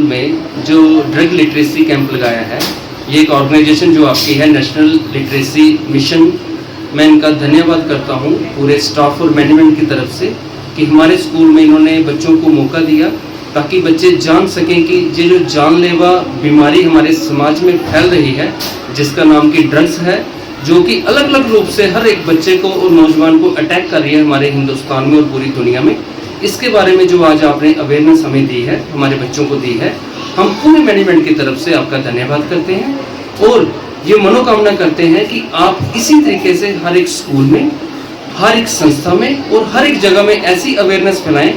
में जो drug literacy camp लगाया है, ये एक ऑर्गेनाइजेशन जो आपकी है नेशनल लिटरेसी मिशन, मैं इनका धन्यवाद करता हूँ पूरे स्टाफ और मैनेजमेंट की तरफ से कि हमारे स्कूल में इन्होंने बच्चों को मौका दिया ताकि बच्चे जान सकें कि ये जो जानलेवा बीमारी हमारे समाज में फैल रही है जिसका नाम की ड्रग्स है, जो कि अलग अलग रूप से हर एक बच्चे को और नौजवान को अटैक कर रही है हमारे हिंदुस्तान में और पूरी दुनिया में। इसके बारे में जो आज आपने अवेयरनेस हमें दी है, हमारे बच्चों को दी है, हम पूरे मैनेजमेंट की तरफ से आपका धन्यवाद करते हैं और ये मनोकामना करते हैं कि आप इसी तरीके से हर एक स्कूल में, हर एक संस्था में और हर एक जगह में ऐसी अवेयरनेस फैलाएं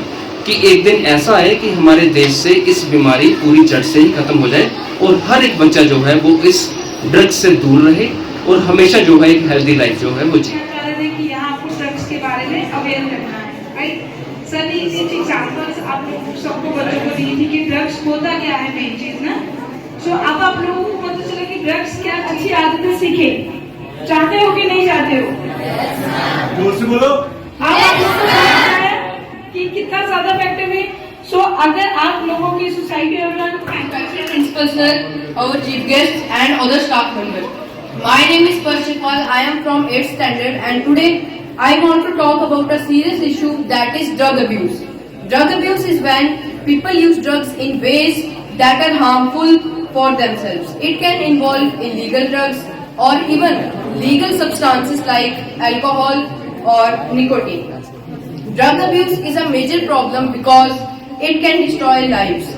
कि एक दिन ऐसा आए कि हमारे देश से इस बीमारी पूरी जड़ से ही खत्म हो जाए और हर एक बच्चा जो है वो इस ड्रग्स से दूर रहे और हमेशा जो है एक हेल्दी लाइफ जो है वो जिए। कि यहाँ आपको ड्रग्स के बारे में अवेयर करना है, राइट सर? ये एग्जांपल्स आप लोग सबको बच्चों को दी थी कि ड्रग्स होता क्या है, मेन चीज ना। सो अब आप लोगों को पता चला कि ड्रग्स क्या अच्छी आदतें सीखे, चाहते हो कि नहीं चाहते हो? जोर से बोलो। आप लोगों को पता है कि कितना ज्यादा इफेक्टिव है। सो अगर आप लोगों की सोसाइटी और Principal sir, our chief guests and other staff members. My name is Parshipal. I am from 8th standard and today I want to talk about a serious issue, that is drug abuse. Drug abuse is when people use drugs in ways that are harmful for themselves. It can involve illegal drugs or even legal substances like alcohol or nicotine. Drug abuse is a major problem because it can destroy lives.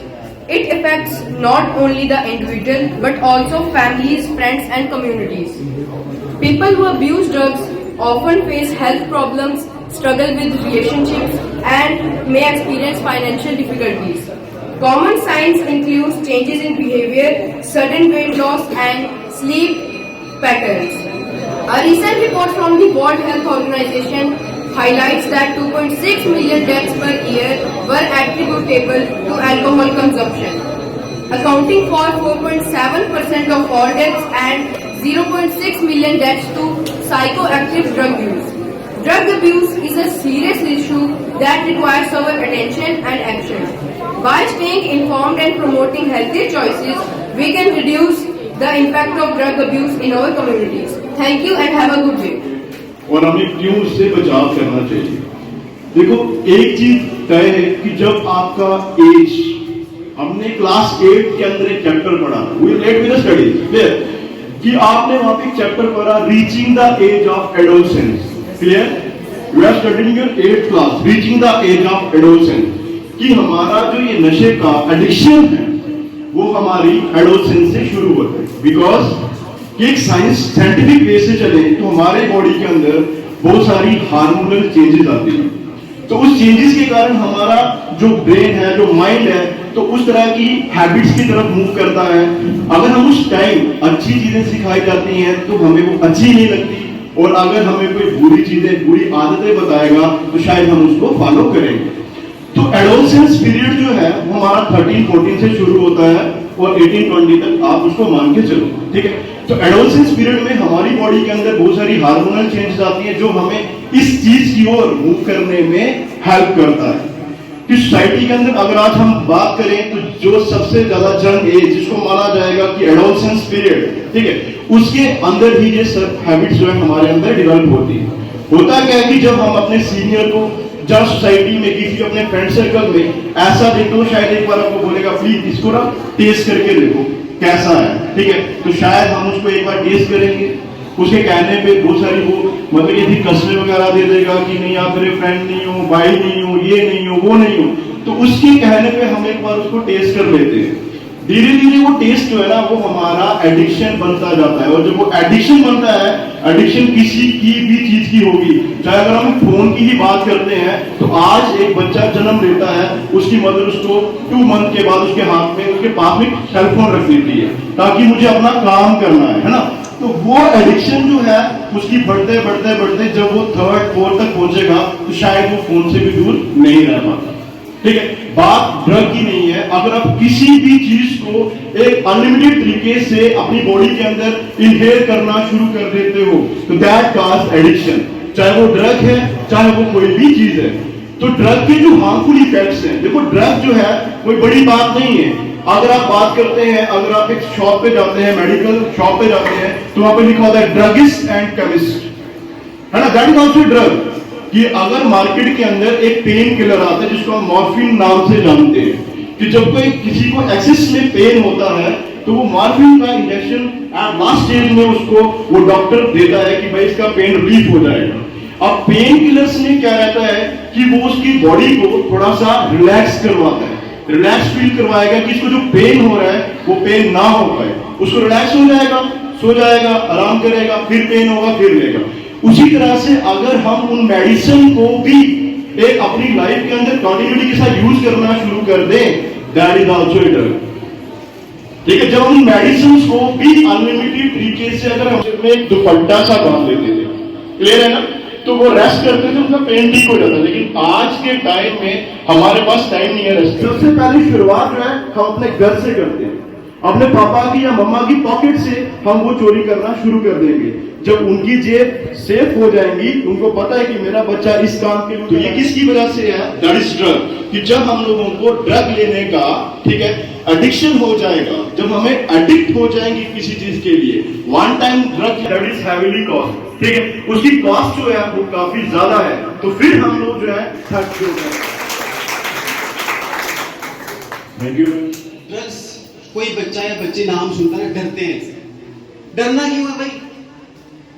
It affects not only the individual but also families, friends and communities. People who abuse drugs often face health problems, struggle with relationships and may experience financial difficulties. Common signs include changes in behavior, sudden weight loss and sleep patterns. A recent report from the World Health Organization highlights that 2.6 million deaths per year were attributable to alcohol consumption, accounting for 4.7% of all deaths and 0.6 million deaths to psychoactive drug use. Drug abuse is a serious issue that requires our attention and action. By staying informed and promoting healthy choices, we can reduce the impact of drug abuse in our communities. Thank you and have a good day. और हमें क्यों उससे बचाव करना चाहिए? देखो, एक चीज तय है कि जब आपका एज, हमने क्लास 8 के अंदर एक चैप्टर पढ़ा, we let with the study, clear, कि आपने वहां पे एक चैप्टर पढ़ा, reaching the age of adolescence, clear, you are studying your 8th class, reaching the age of adolescence, कि हमारा जो ये नशे का एडिक्शन है वो हमारी एडोलसेंस से शुरू होता है। बिकॉज एक साइंटिफिक वे से चले तो हमारे बॉडी के अंदर बहुत सारी हार्मोनल चेंजेस आती हैं, तो उस चेंजेस के कारण हमारा जो ब्रेन है, जो माइंड है, तो उस तरह की हैबिट्स की तरफ मूव करता है। अगर हम उस टाइम अच्छी चीजें सिखाई जाती हैं तो हमें वो अच्छी नहीं लगती, और अगर हमें कोई बुरी चीजें, बुरी आदतें बताएगा तो शायद हम उसको फॉलो करेंगे। तो एडोलसेंस पीरियड जो है वो हमारा 13-14 से शुरू होता है और 18-20 तक आप उसको मान के चलो, ठीक है। तो एडोलसेंस पीरियड में हमारी बॉडी के अंदर बहुत सारी हार्मोनल चेंजेस आती हैं जो हमें इस चीज की ओर मूव करने में हेल्प करता है। कि सोसाइटी के अंदर अगर आज हम बात करें तो जो सबसे ज्यादा यंग एज जिसको माना जाएगा कि एडोलसेंस पीरियड, ठीक है, उसके अंदर ही ये सब हैबिट्स जो है हमारे अंदर डेवलप होती है। होता क्या है कि जब हम अपने सीनियर को, जब सोसाइटी में, किसी अपने फ्रेंड सर्कल में ऐसा देखो, शायद एक बार आपको बोलेगा प्लीज इसको ना टेस्ट करके देखो कैसा है, ठीक है, तो शायद हम उसको एक बार टेस्ट करेंगे, उसके कहने पे बहुत सारी वो मतलब ये भी कसमें वगैरह दे देगा कि नहीं आप मेरे फ्रेंड नहीं हो, भाई नहीं हो, ये नहीं हो, वो नहीं हो, तो उसके कहने पे हम एक बार उसको टेस्ट कर लेते हैं। धीरे धीरे वो टेस्ट जो है ना वो हमारा एडिक्शन बनता जाता है, और जब वो एडिक्शन बनता है, एडिक्शन किसी की भी चीज की होगी, चाहे अगर हम फोन की ही बात करते हैं तो आज एक बच्चा जन्म लेता है, उसकी मदर उसको 2 मंथ के बाद उसके हाथ में, उसके पास में सेल फोन रख देती है ताकि मुझे अपना काम करना है ना। तो वो एडिक्शन जो है उसकी बढ़ते बढ़ते बढ़ते जब वो 3rd 4th तक पहुंचेगा तो शायद वो फोन से भी दूर नहीं रह पाता, ठीक है। बात ड्रग की नहीं है, अगर आप किसी भी चीज को एक अनलिमिटेड तरीके से अपनी बॉडी के अंदर इनहेल करना शुरू कर देते हो तो दैट कॉज एडिक्शन, चाहे वो ड्रग है चाहे वो कोई भी चीज है। तो ड्रग के जो हार्मफुल इफेक्ट्स हैं, देखो ड्रग जो है कोई बड़ी बात नहीं है, अगर आप बात करते हैं, अगर आप एक शॉप पे जाते हैं, मेडिकल शॉप पे जाते हैं, तो वहां पे लिखा होता है ड्रगिस्ट एंड केमिस्ट, है ना, दैट इज ऑल्सो ड्रग। कि अगर मार्केट के अंदर एक पेन किलर आता है जिसको हम मॉर्फिन नाम से जानते हैं, कि जब कोई किसी को एक्सेस में पेन होता है तो वो मॉर्फिन का इंजेक्शन एट लास्ट स्टेज में उसको वो डॉक्टर देता है कि भाई इसका पेन रिलीफ हो जाएगा। अब पेन किलर्स में क्या रहता है कि वो उसकी बॉडी को थोड़ा सा रिलैक्स करवाता है, रिलैक्स फील करवाएगा कि इसको जो पेन हो रहा है वो पेन ना हो पाए, उसको रिलैक्स हो जाएगा, सो जाएगा, आराम करेगा, फिर पेन होगा, फिर लेगा। उसी तरह से अगर हम उन मेडिसिन को भी एक अपनी लाइफ के अंदर कंटिन्यूटी के साथ यूज करना शुरू कर दें, that is also a drug. ठीक है, जब हम मेडिसिन को भी अनलिमिटेड तरीके से अगर हम में एक दुपट्टा सा बांध देते थे, क्लियर है ना, तो वो रेस्ट करते थे, उनका पेन ठीक हो जाता। लेकिन आज के टाइम में हमारे पास टाइम नहीं है रेस्ट। सबसे पहली शुरुआत जो है हम अपने घर से करते हैं, अपने पापा की या मम्मा की पॉकेट से हम वो चोरी करना शुरू कर देंगे। जब उनकी जेब सेफ हो जाएंगी, उनको पता है कि मेरा बच्चा इस काम के लिए, तो ये किसकी वजह से है, दैट इज ड्रग। कि जब हम लोगों को ड्रग लेने का, ठीक है, एडिक्शन हो जाएगा, जब हमें एडिक्ट हो जाएंगे किसी चीज के लिए, one time drug that is heavily cost, ठीक है, उसकी कॉस्ट जो है वो काफी ज्यादा है, तो फिर हम लोग जो है ठग हो गए। Thank you. ड्रग्स, कोई बच्चा या बच्चे नाम सुनता है डरते हैं इससे। डरना क्यों है भाई?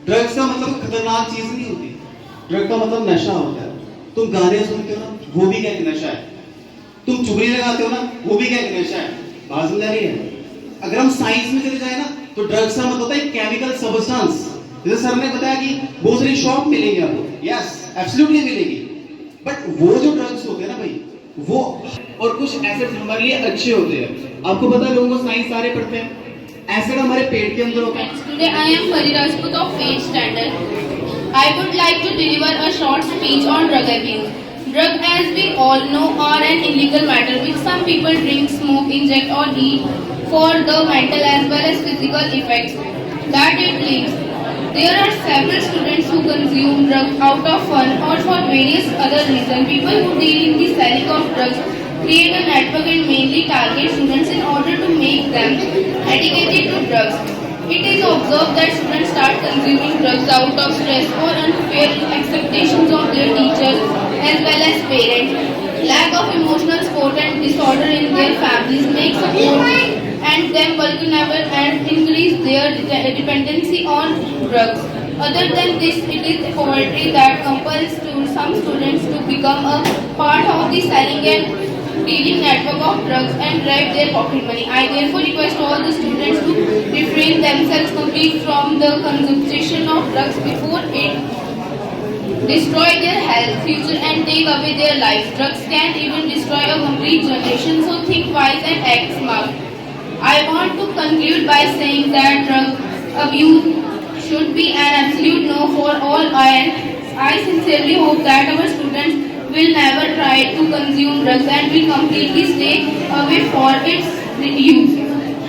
ड्रग्स का मतलब खतरनाक चीज नहीं होती, ड्रग का मतलब नशा होता है। तुम गाने सुनते हो ना, वो भी क्या एक नशा है। तुम चुगली लगाते हो ना, वो भी क्या एक नशा है। बात समझ आ रही है? अगर हम साइंस में चले जाए ना, तो ड्रग्स का मतलब होता है केमिकल सब्सटेंस। जैसे सर ने बताया कि बहुत सारी शॉप मिलेंगी आपको, यस एब्सोल्युटली मिलेगी, बट वो जो ड्रग्स होते हैं ना भाई, वो और कुछ एसिड्स हमारे लिए अच्छे होते हैं। आपको पता है, लोगों को साइंस सारे पढ़ते हैं, एसिड हमारे पेट के अंदर होता है। Today I am Pari Rajput of 8th standard. I would like to deliver a short speech on drug abuse. Drug, as we all know, are an illegal matter which some people drink, smoke, inject or eat for the mental as well as physical effects that it leaves. There are several students who consume drugs out of fun or for various other reasons. People who deal in the selling of drugs create a network and mainly target students in order to make them addicted to drugs. It is observed that students start consuming drugs out of stress or unfair expectations of their teachers as well as parents. Lack of emotional support and disorder in their families make support and them vulnerable and increase their dependency on drugs. Other than this, it is poverty that compels some students to become a part of the selling and dealing network of drugs and drive their pocket money. I therefore request all the students to refrain themselves completely from the consumption of drugs before it destroy their health, future and take away their life. Drugs can even destroy a complete generation, so think wise and act smart. I want to conclude by saying that drug abuse should be an absolute no for all, and I sincerely hope that our students will never try to consume drugs and will completely stay away for its use.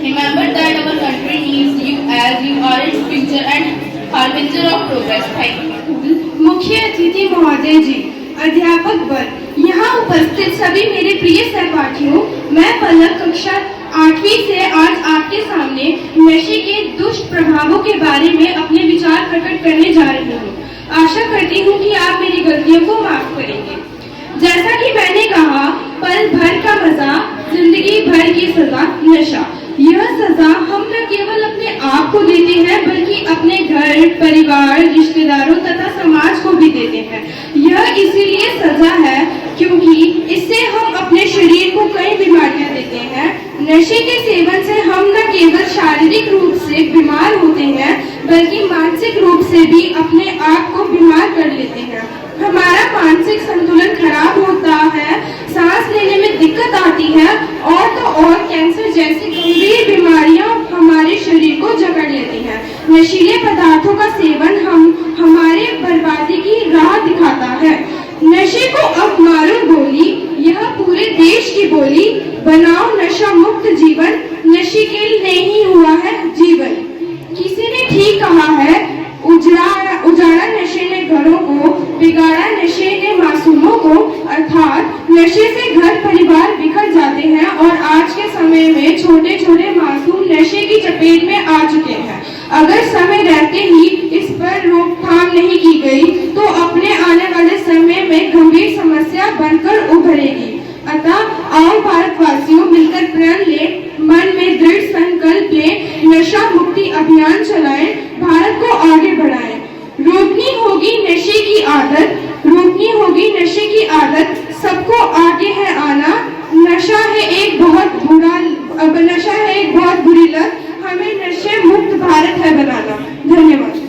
Remember that our country needs you as you are its future and harbinger of progress. Thank you. मुख्य अतिथि महोदय जी, अध्यापक वर्ग, यहाँ उपस्थित सभी मेरे प्रिय सहपाठियों, मैं पलक कक्षा 8वीं से आज आपके सामने नशे के दुष्ट प्रभावों के बारे में अपने विचार प्रकट करने जा रही हूँ। आशा करती हूँ कि आप मेरी गलतियों को माफ करेंगे। जैसा कि मैंने कहा, पल भर का मजा, जिंदगी भर की सजा नशा। यह सजा हम न केवल अपने आप को देते हैं बल्कि अपने घर, परिवार, रिश्तेदारों तथा समाज को भी देते हैं। यह इसीलिए सजा है क्योंकि इससे हम अपने शरीर को कई बीमारियां देते हैं। नशे के सेवन से हम न केवल शारीरिक रूप से बीमार होते हैं बल्कि मानसिक रूप से भी अपने आप को बीमार कर लेते हैं। हमारा मानसिक संतुलन खराब होता है, सांस लेने में दिक्कत आती है और तो और कैंसर जैसी गंभीर बीमारियां हमारे शरीर को जकड़ लेती हैं। नशीले पदार्थों का सेवन हमारे बर्बादी की राह दिखाता है। नशे को अब मारो गोली, यह पूरे देश की बोली। बनाओ नशा मुक्त जीवन, नशे के नहीं हुआ है जीवन। किसी ने ठीक कहा है, उजाड़ा नशे ने घरों को, बिगाड़ा नशे ने मासूमों को। अर्थात नशे से घर परिवार बिखर जाते हैं और आज के समय में छोटे छोटे मासूम नशे की चपेट में आ चुके हैं। अगर समय रहते ही इस पर रोकथाम नहीं की गई तो अपने आने वाले समय में गंभीर समस्या बनकर उभरेगी। अतः आओ भारतवासियों मिलकर प्रण लें, मन में दृढ़ संकल्प लें, नशा मुक्ति अभियान चलाएं, भारत को आगे बढ़ाएं। रोकनी होगी नशे की आदत, रोकनी होगी नशे की आदत, सबको आगे है आना। नशा है एक बहुत बुरी लत, हमें नशे मुक्त भारत है बनाना। धन्यवाद।